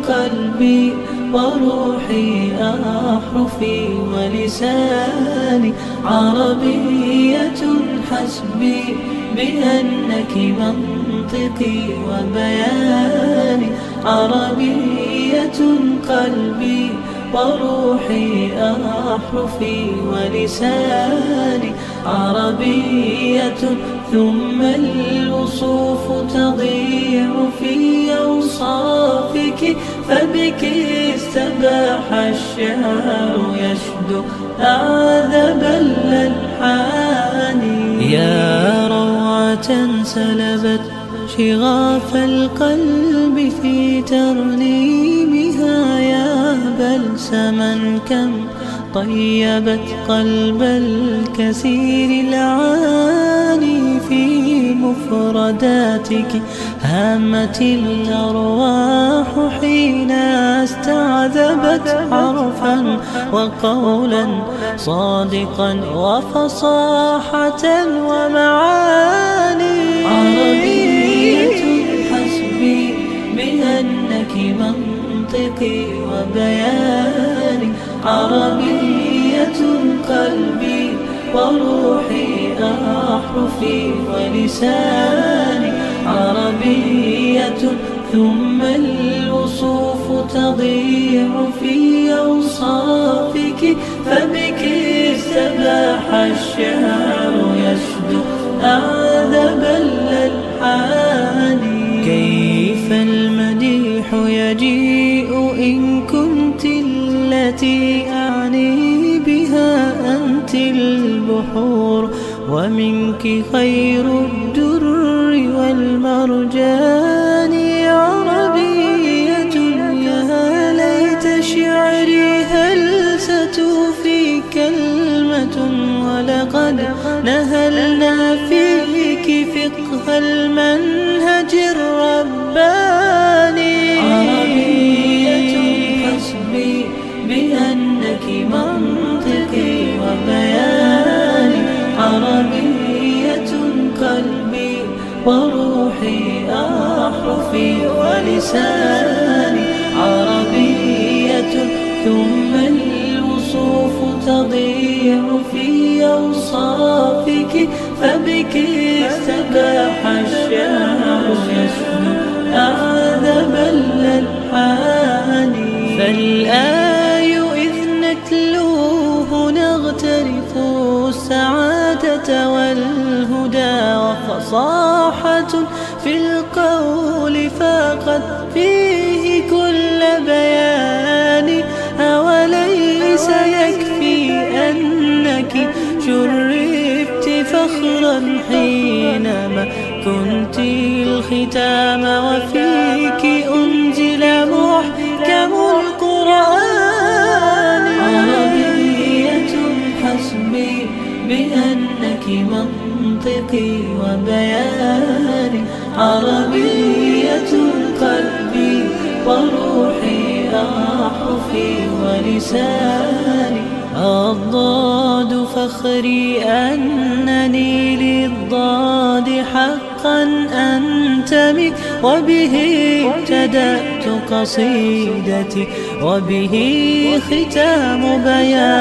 قلبي وروحي أحرفي ولساني عربية حسبي بأنك منطقي وبياني عربية قلبي وروحي أحرفي ولساني عربية ثم الوصوف تضيع في أوصافك فبك استباح الشعر يشدو أعذب الألحان يا روعة سلبت شغاف القلب في ترنيمها يا بلسما كم طيبت قلب الكثير العاني في مفرداتك هامت الأرواح حين استعذبت حرفا وقولا صادقا وفصاحة ومعاني عربية حسبي بأنك منطقي وبياني عربية قلبي وروحي أحرفي ولساني عربية ثم الوصوف تضيع في أوصافك فبك استباح الشعر يشدو أعذب الألحان كيف المديح يجيء إن كنت التي أعني بها أنت البحور ومنك خير الدر والمرجان عربية يا ليت شعري هل ستوفي كلمة ولقد نهلنا فيك فقه المنهج الرباني عربية حسبي بأنك منطقي وبياني عربية قلبي وروحي أحرفي ولساني عربية ثم الوصوف تضيع في أوصافك فبك استباح الشعر يشدو أعذب الألحان فالآي إذ نتلوه نغترف السعادة والهدى وفصاحة في القول فقد فيه كل بيان أوليس يكفي أنك شرفت فخرا حينما كنت الختام وفيك أنزل محكم القرآن عربية حسبي بأنك منطقي وبياني عربية قلبي وروحي أحرفي ولساني الضاد فخري أنني للضاد حقا أنتمي وبه ابتدأت قصيدتي وبه ختام بياني